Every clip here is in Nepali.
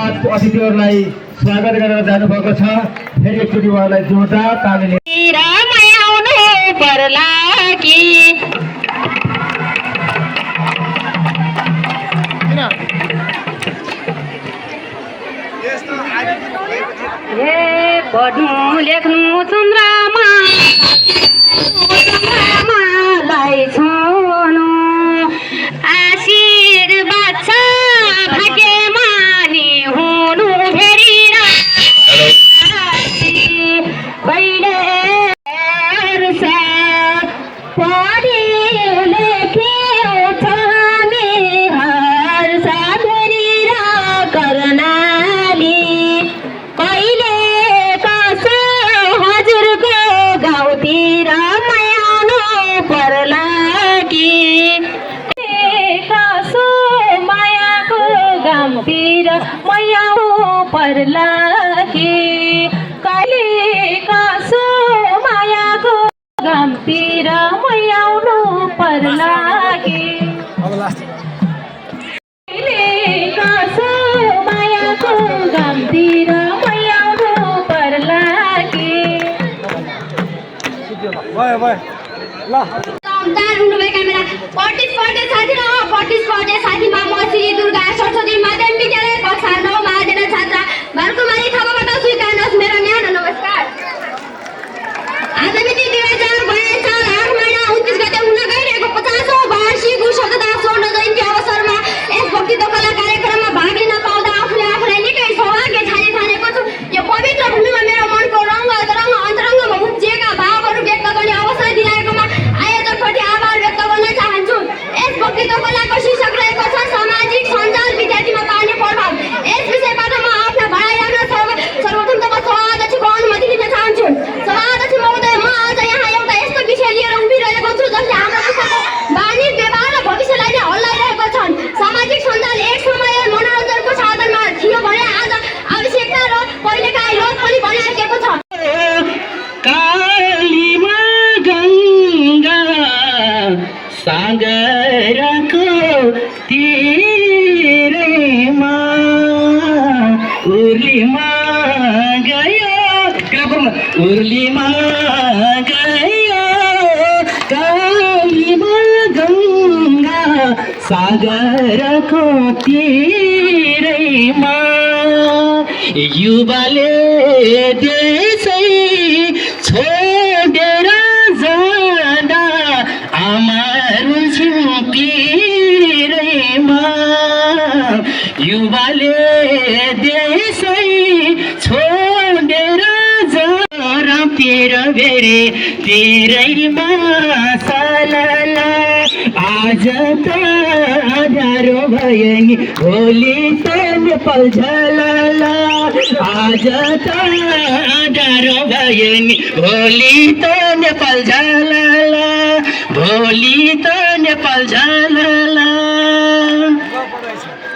साथ अतिथिहरूलाई स्वागत गरेर जानुभएको छ। फेरि एकचोटि उहाँलाई जोरदार तालीले पढ्नु लेख्नु चन्द्रमालाई छोड्नु आशीर्वाद छ भाग्यमानी हुनु फेरि पढे लेखे छाने हर्ष फेरि कर्णाली कहिले कसो हजुरको गाउँतिर आउनु पर्ला कि कसो मायाको गाउँतिर आउनु पर्ला कि कहिले कसो मायाको गाउँतिर आउनु पर्ला कि कहिले कसो मायाको गाउँतिर आउनु पर्ला कि दार हुनुभएका मेरा 35 पढ्ने साथी र 35 पढ्ने साथीमा म श्री दुर्गा सरस्वती माध्यमिक विद्यालय कक्षा 9 मा अध्ययन छात्रा भरकुमारी थापाबाट स्वीकार्नुहोस् मेरो न्यानो नमस्कार। आज मिति 2022 साल 8 महिना 29 गते हुन गइरहेको 50औं वार्षिक स्वतन्त्रता स्वर्ण जयन्ती अवसरमा यस भक्तित्व कला कार्यक्रममा भाग लिन पाउँदा आफूलाई निकै सौभाग्य ठानेको छु। यो पवित्र भूमिमा मेरो मनको रङ्ग अन्तरङ्गमा उम्जिएका भावहरू व्यक्त गर्ने अवसर दिलाएकोमा आयोजकप्रति आभार व्यक्त गर्न चाहन्छु। यस भक्तित्व कलाको शीर्षक रहेको छ सामाजिक सञ्जाल विद्यार्थीमा पार्ने प्रभाव। यस विषयबाट म आफ्ना भनाइ राख्न सर्वप्रथम त सभाध्यक्षको अनुमति लिन चाहन्छु। सभाध्यक्ष महोदय, म आज यहाँ एउटा यस्तो विषय लिएर उभिरहेको छु जसले हाम्रो पुस्ताको बानी व्यवहार र भविष्यलाई नै हल्लाइरहेको छन्। सामाजिक सञ्जाल एक समय मनोरञ्जनको साधनमा थियो भने आज आवश्यकता र कहिलेकाहीँ लोभ पनि बनिसकेको छ। कालीमा गङ्गा सागरको तिरैमा उर्लीमा गयो कालीमा गङ्गा सागरको तिरैमा युवाले देशै छोडेर जाँदा आमाहरू छिम्पिरैमा युवाले देशै छोडेर जाँदा तेर बेरे तेरैमा सालला आज त अँध्यारो भयो नि भोलि त नेपाल झलला आज त अँध्यारो भयो नि भोलि त नेपाल झलला भोलि त नेपाल झलला।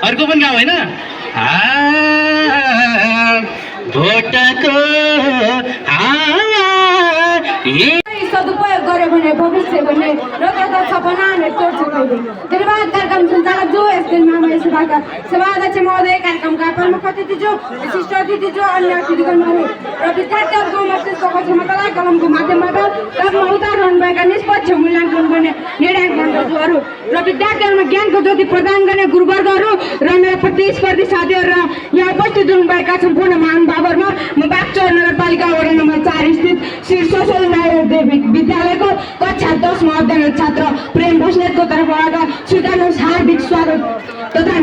अर्को पनि गाउँ होइन भोटको हावा सदुपयोग गर्यो भने भविष्य भने र कता सपना नै तोड्छ कहिले। धन्यवाद कार्यक्रम सञ्चालक जो एसएन मामा सभाका सभाध्यक्ष महोदय, कार्यक्रमका प्रमुख अतिथि जो विशिष्ट अतिथि जो अन्य अतिथिगणहरू र विद्यार्थीहरूको मस्तिष्कको क्षमतालाई कलमको माध्यमबाट कर्म उतार रहनुभएका निष्पक्ष मूल्याङ्कन गर्ने निर्णायक मण्डलहरू र विद्यार्थीहरूमा ज्ञानको ज्योति प्रदान गर्ने गुरुवर्गहरू र मेरा प्रतिस्पर्धी साथीहरू र यहाँ उपस्थित हुनुभएका सम्पूर्ण महानुभावहरूमा म बागचौर नगरपालिका वडा नम्बर 4 स्थित श्री सोसल देवी विद्यालयको कक्षा 10 मा अध्ययनरत छात्र प्रेम बस्नेतको तर्फबाट स्वीकार्नुहोस् हार्दिक स्वागत तथा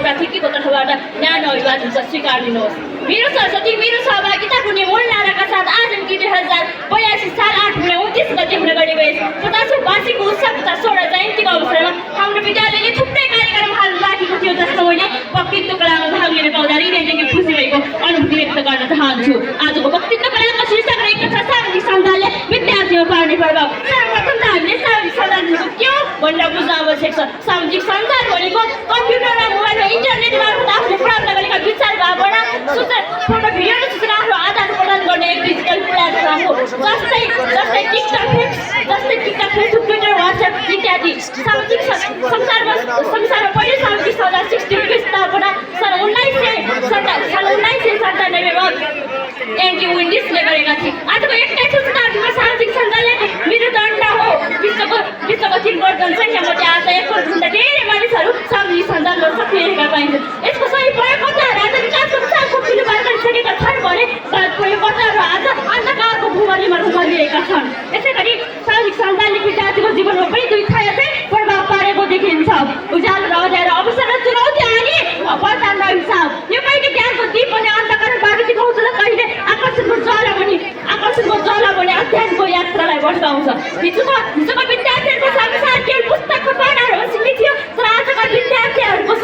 प्राथमिकीको तर्फबाट न्यानो अभिवादन स्वीकार दिनुहोस्। मेरो सरस्वती मेरो सहभागिताको मूल नाराका साथ आज 2082 साल 8 महिना 29 गते हुन गएको यस 50औं वार्षिक उत्सव तथा स्वर्ण जयन्तीको अवसरमा हाम्रो विद्यालयले थुप्रै कार्यक्रम हाल राखेको थियो जसमा मैले वक्तित्व कलामा भाग लिन पाउँदा हृदयदेखि खुसी भएको अनुभूति व्यक्त गर्न चाहन्छु। आजको वक्तित्व कलाको शीर्षक रहेको छ सामाजिक सञ्जालले विद्यार्थीमा पार्ने प्रभाव। सर्वप्रथम त हामीले सामाजिक सञ्जाल के हो भनेर बुझ्न आवश्यक छ। सामाजिक सञ्जाल भनेको कम्प्युटर र मोबाइल र इन्टरनेट मार्फत आफूले प्राप्त गरेका विचार भावना सूचना फोटो भिडियो र सूचनाहरू आदान प्रदान गर्ने एक डिजिटल प्लेटफर्म हो। जस्तै टिकटक, फेसबुक, ट्विटर, व्हाट्सएप इत्यादि। सामाजिक संसारमा पहिले सामाजिक सञ्जाल 60 को स्थापना सन् 1900 गर्ने विरोध एन्टी विन्डिसले गरेका थिए। आजको 21औं शताब्दीमा सामाजिक सञ्जालले मेरुदण्ड हो। विश्वको 3% जनसङ्ख्यामध्ये आज 1%भन्दा धेरै मानिसहरू सामाजिक सञ्जालमा सक्रिय पाइन्छन्। यसको सही प्रयोगकर्ताहरू आज विकासको विशालको पिलो पार गरिसकेका छन् भने प्रयोगकर्ताहरू आज अन्धकारको भुमरीमा रुमलिएका छन्। यसै गरी सामाजिक सञ्जालले विद्यार्थीको जीवनमा पनि दुई छाया चाहिँ प्रभाव पारेको देखिन्छ। उज्यालो र अँध्यारो अवसर र चुनौती आए पर्दान र हिसाब यो कहिले ज्ञानको दीप भने अन्धकारबाट देखाउँछ र कहिले आकर्षणको ज्वाला भने अध्ययनको यात्रालाई भड्काउँछ। हिजोको विद्यार्थीहरूको संसार केवल पुस्तकको पढाइमा सीमित थियो, तर आजका विद्यार्थीहरूको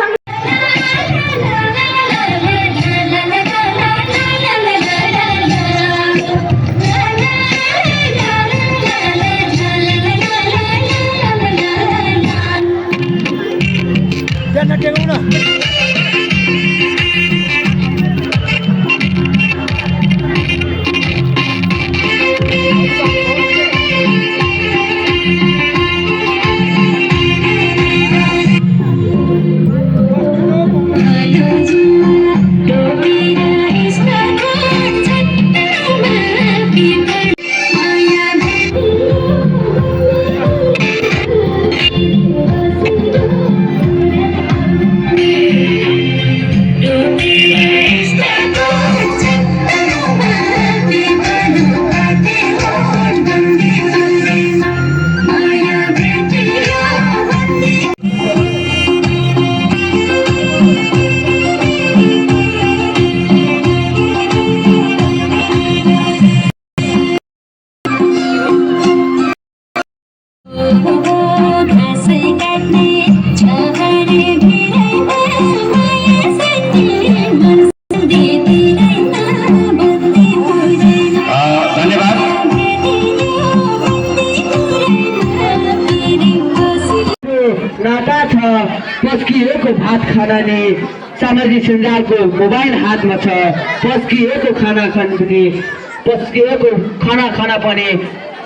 नाता छ। पस्किएको भात खानाले सामाजिक सञ्जालको मोबाइल हातमा छ। पस्किएको खाना खाना पनि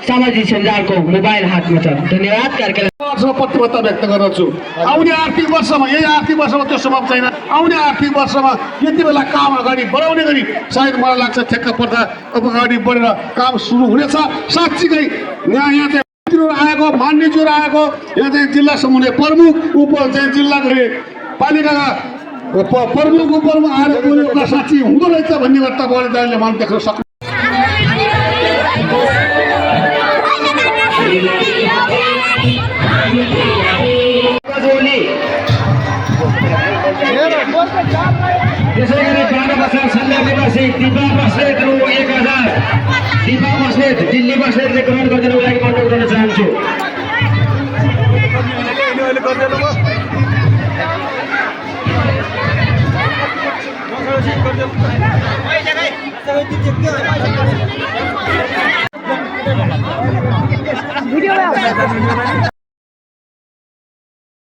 सामाजिक सञ्जालको मोबाइल हातमा छ। धन्यवाद। कार्यक्रम प्रतिबद्धता व्यक्त गर्दछु। आउने आर्थिक वर्षमा त्यो सम्भव छैन। आउने आर्थिक वर्षमा यति बेला काम अगाडि बढाउने गरी सायद मलाई लाग्छ ठेक्का पर्दा अगाडि बढेर काम सुरु हुनेछ। साँच्चीकै यहाँ चाहिँ आएको मान्यज्यूहरू आएको यहाँ चाहिँ जिल्ला समूहले प्रमुख चाहिँ जिल्लाको पालिकाका प्रमुख उपप्रमुख आएर बोलेको साँच्ची हुँदो रहेछ भन्ने कुरा तपाईँले दाइले मान देख्न सक्नु। त्यसै गरी 12 वर्ष सन्ध्या निवासी दिपा बस्नेत रु 1000 दिपा बस्नेत दिल्ली बस्नेतले ग्रहण गरिदिनुको लागि अनुरोध गर्न चाहन्छु।